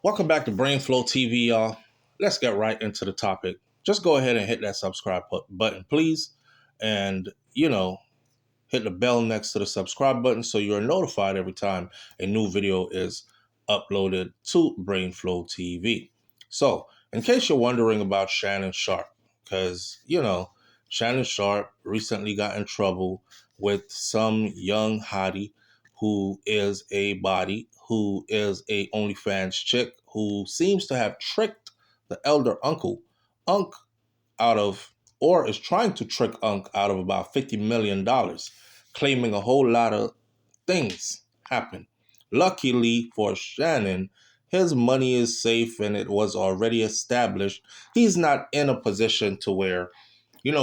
Welcome back to BrainFLoTv, y'all. Let's get right into the topic. Just go ahead and hit that subscribe button, please. And, hit the bell next to the subscribe button so you're notified every time a new video is uploaded to BrainFLoTv. So, in case you're wondering about Shannon Sharpe, because, Shannon Sharpe recently got in trouble with some young hottie who is a body, who is a OnlyFans chick, who seems to have tricked the elder uncle, Unc, out of, or is trying to trick Unc out of about $50 million, claiming a whole lot of things happened. Luckily for Shannon, his money is safe and it was already established. He's not in a position to where,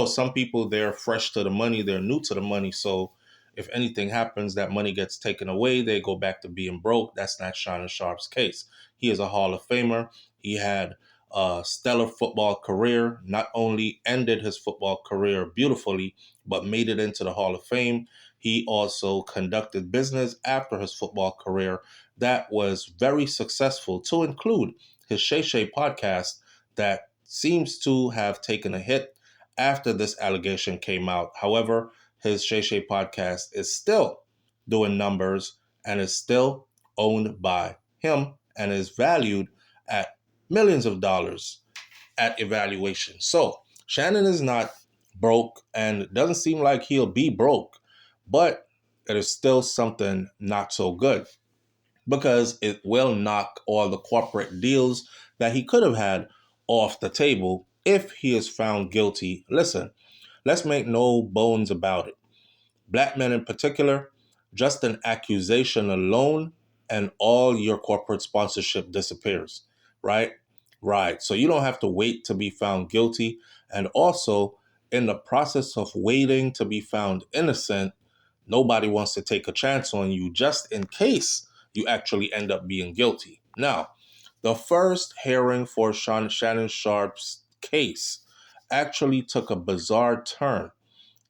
some people, they're fresh to the money, they're new to the money. So if anything happens, that money gets taken away, they go back to being broke. That's not Shannon Sharpe's case. He is a Hall of Famer. He had a stellar football career, not only ended his football career beautifully, but made it into the Hall of Fame. He also conducted business after his football career that was very successful, to include his Shay podcast that seems to have taken a hit after this allegation came out. However, his Shay podcast is still doing numbers and is still owned by him and is valued at millions of dollars at evaluation. So Shannon is not broke and it doesn't seem like he'll be broke, but it is still something not so good because it will knock all the corporate deals that he could have had off the table if he is found guilty. Listen, let's make no bones about it. Black men in particular, just an accusation alone and all your corporate sponsorship disappears, right? Right. So you don't have to wait to be found guilty. And also, in the process of waiting to be found innocent, nobody wants to take a chance on you just in case you actually end up being guilty. Now, the first hearing for Shannon Sharpe's case actually took a bizarre turn.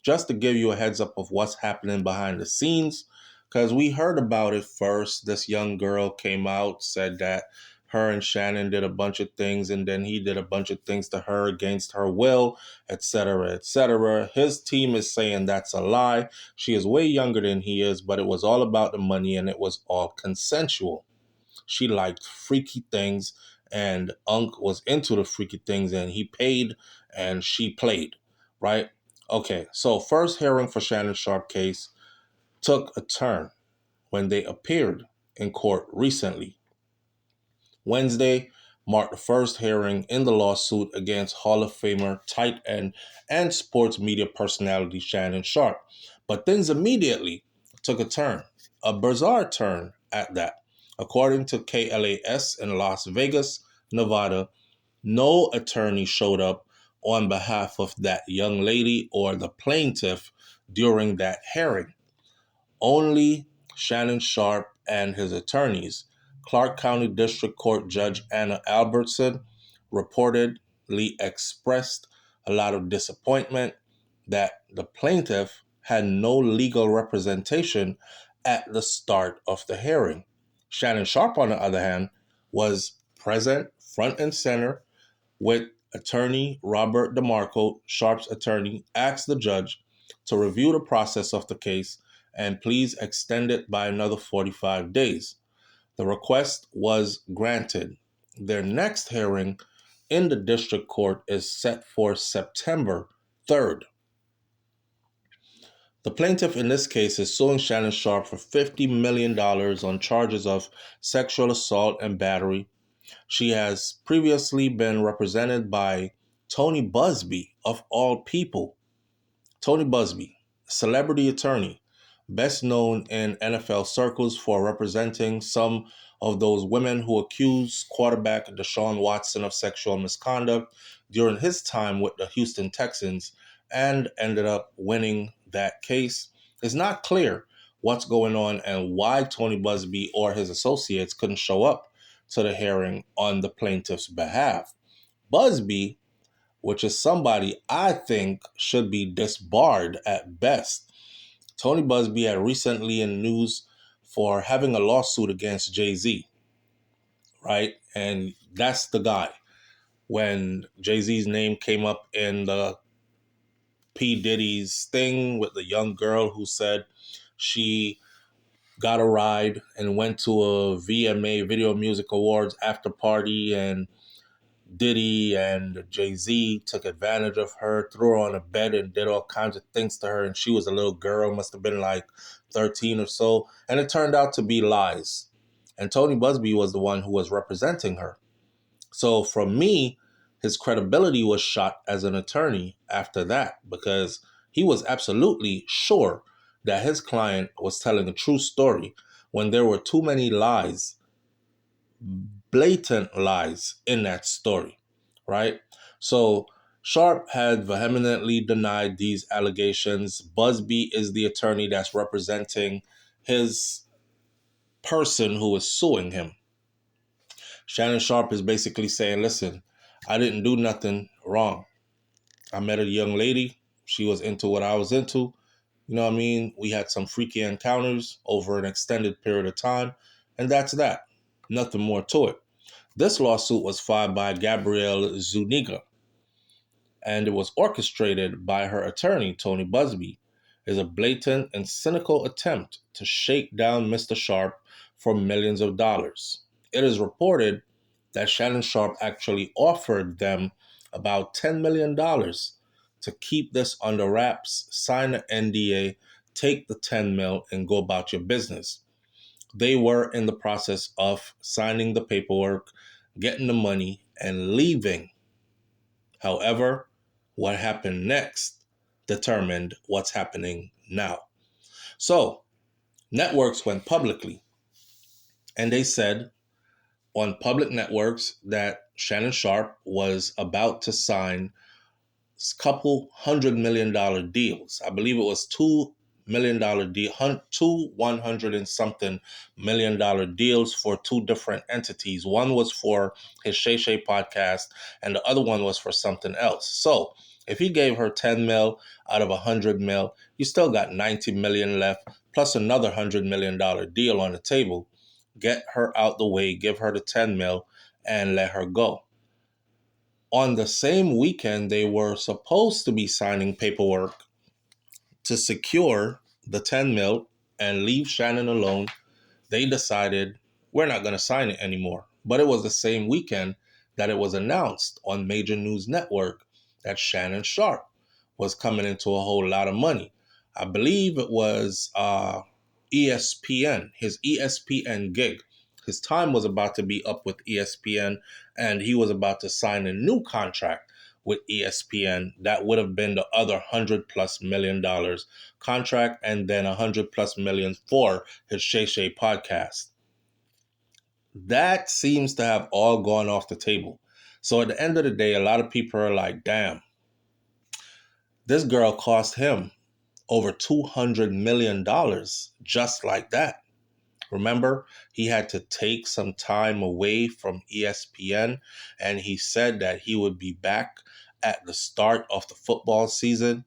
Just to give you a heads up of what's happening behind the scenes, because we heard about it first. This young girl came out, said that her and Shannon did a bunch of things, and then he did a bunch of things to her against her will, etc., etc. His team is saying that's a lie. She is way younger than he is, but it was all about the money, and it was all consensual. She liked freaky things, and Unc was into the freaky things, and he paid, and she played, right? Okay, so first hearing for Shannon Sharpe case took a turn when they appeared in court recently. Wednesday marked the first hearing in the lawsuit against Hall of Famer, tight end, and sports media personality Shannon Sharpe. But things immediately took a turn, a bizarre turn at that. According to KLAS in Las Vegas, Nevada, no attorney showed up on behalf of that young lady or the plaintiff during that hearing. Only Shannon Sharpe and his attorneys. Clark County District Court Judge Anna Albertson reportedly expressed a lot of disappointment that the plaintiff had no legal representation at the start of the hearing. Shannon Sharpe, on the other hand, was present front and center with attorney Robert DeMarco. Sharpe's attorney asked the judge to review the process of the case and please extend it by another 45 days. The request was granted. Their next hearing in the district court is set for September 3rd. The plaintiff in this case is suing Shannon Sharpe for $50 million on charges of sexual assault and battery. She has previously been represented by Tony Busby, of all people. Tony Busby, celebrity attorney, best known in NFL circles for representing some of those women who accused quarterback Deshaun Watson of sexual misconduct during his time with the Houston Texans and ended up winning that case. It's not clear what's going on and why Tony Busby or his associates couldn't show up to the hearing on the plaintiff's behalf. Busby, which is somebody I think should be disbarred at best. Tony Busby had recently in news for having a lawsuit against Jay-Z. right? And that's the guy. When Jay-Z's name came up in the P. Diddy's thing with the young girl who said she got a ride and went to a VMA Video Music Awards after party, and Diddy and Jay-Z took advantage of her, threw her on a bed and did all kinds of things to her. And she was a little girl, must have been like 13 or so. And it turned out to be lies. And Tony Busby was the one who was representing her. So for me, his credibility was shot as an attorney after that, because he was absolutely sure that his client was telling a true story when there were too many lies, blatant lies in that story, right? So Sharpe had vehemently denied these allegations. Busby is the attorney that's representing his person who is suing him. Shannon Sharpe is basically saying, listen, I didn't do nothing wrong. I met a young lady. She was into what I was into. You know what I mean? We had some freaky encounters over an extended period of time, and that's that. Nothing more to it. This lawsuit was filed by Gabrielle Zuniga, and it was orchestrated by her attorney, Tony Busby. It is a blatant and cynical attempt to shake down Mr. Sharpe for millions of dollars. It is reported that Shannon Sharpe actually offered them about $10 million to keep this under wraps, sign an NDA, take the 10 mil, and go about your business. They were in the process of signing the paperwork, getting the money, and leaving. However, what happened next determined what's happening now. So, networks went publicly, and they said on public networks that Shannon Sharpe was about to sign a couple $100 million deals. I believe it was $2 million deal, two 100 and something $1 million deals for two different entities. One was for his Shay podcast, and the other one was for something else. So if he gave her 10 mil out of 100 mil, you still got 90 million left, plus another $100 million deal on the table. Get her out the way, give her the 10 mil, and let her go. On the same weekend, they were supposed to be signing paperwork to secure the 10 mil and leave Shannon alone. They decided we're not going to sign it anymore. But it was the same weekend that it was announced on major news network that Shannon Sharpe was coming into a whole lot of money. I believe it was ESPN, his ESPN gig. His time was about to be up with ESPN, and he was about to sign a new contract with ESPN. That would have been the other $100+ million contract, and then $100+ million for his Shay podcast. That seems to have all gone off the table. So at the end of the day, a lot of people are like, damn, this girl cost him over $200 million just like that. Remember, he had to take some time away from ESPN, and he said that he would be back at the start of the football season.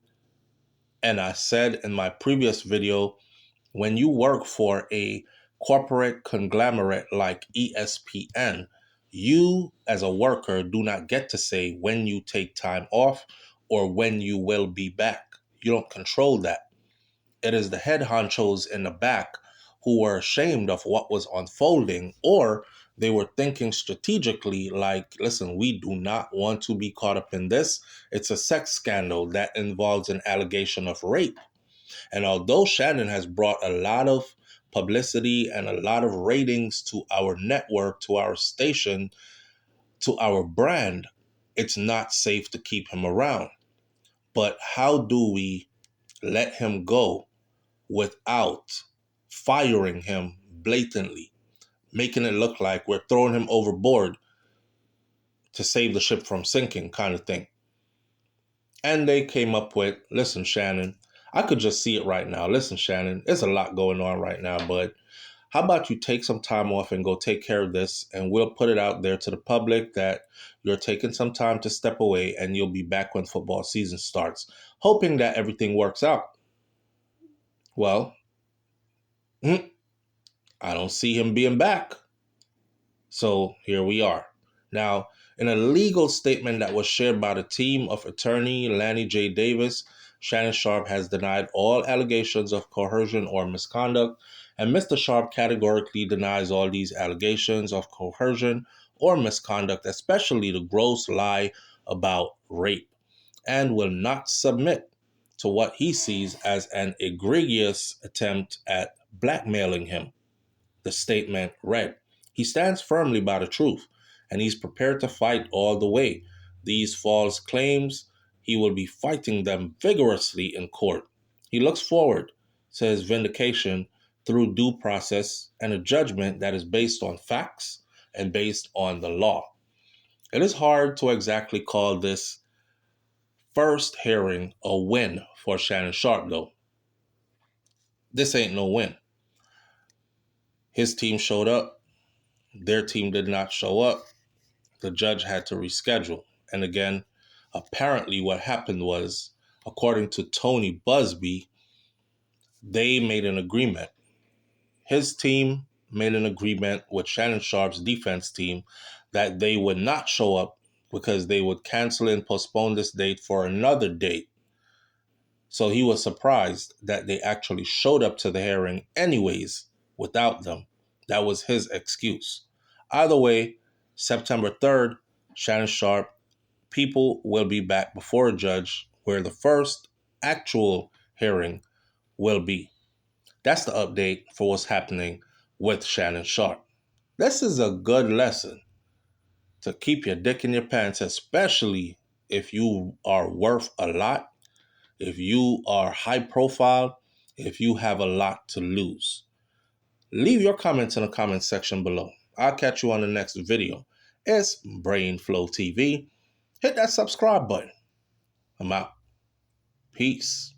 And I said in my previous video, when you work for a corporate conglomerate like ESPN, you as a worker do not get to say when you take time off or when you will be back. You don't control that. It is the head honchos in the back who were ashamed of what was unfolding, or they were thinking strategically like, listen, we do not want to be caught up in this. It's a sex scandal that involves an allegation of rape. And although Shannon has brought a lot of publicity and a lot of ratings to our network, to our station, to our brand, it's not safe to keep him around. But how do we let him go without firing him blatantly, making it look like we're throwing him overboard to save the ship from sinking kind of thing? And they came up with, listen, Shannon, I could just see it right now. Listen, Shannon, there's a lot going on right now, but how about you take some time off and go take care of this, and we'll put it out there to the public that you're taking some time to step away and you'll be back when football season starts, hoping that everything works out. Well, I don't see him being back. So here we are. Now, in a legal statement that was shared by the team of attorney Lanny J. Davis, Shannon Sharpe has denied all allegations of coercion or misconduct, and Mr. Sharpe categorically denies all these allegations of coercion or misconduct, especially the gross lie about rape, and will not submit to what he sees as an egregious attempt at blackmailing him. The statement read, "He stands firmly by the truth, and he's prepared to fight all the way. These false claims, he will be fighting them vigorously in court. He looks forward to his vindication through due process and a judgment that is based on facts and based on the law." It is hard to exactly call this first hearing a win for Shannon Sharpe, though. This ain't no win. His team showed up. Their team did not show up. The judge had to reschedule. And again, apparently what happened was, according to Tony Busby, they made an agreement. His team made an agreement with Shannon Sharpe's defense team that they would not show up because they would cancel and postpone this date for another date. So he was surprised that they actually showed up to the hearing anyways without them. That was his excuse. Either way, September 3rd, Shannon Sharpe people will be back before a judge where the first actual hearing will be. That's the update for what's happening with Shannon Sharpe. This is a good lesson to keep your dick in your pants, especially if you are worth a lot, if you are high profile, if you have a lot to lose. Leave your comments in the comment section below. I'll catch you on the next video. It's BrainFLoTv. Hit that subscribe button. I'm out. Peace.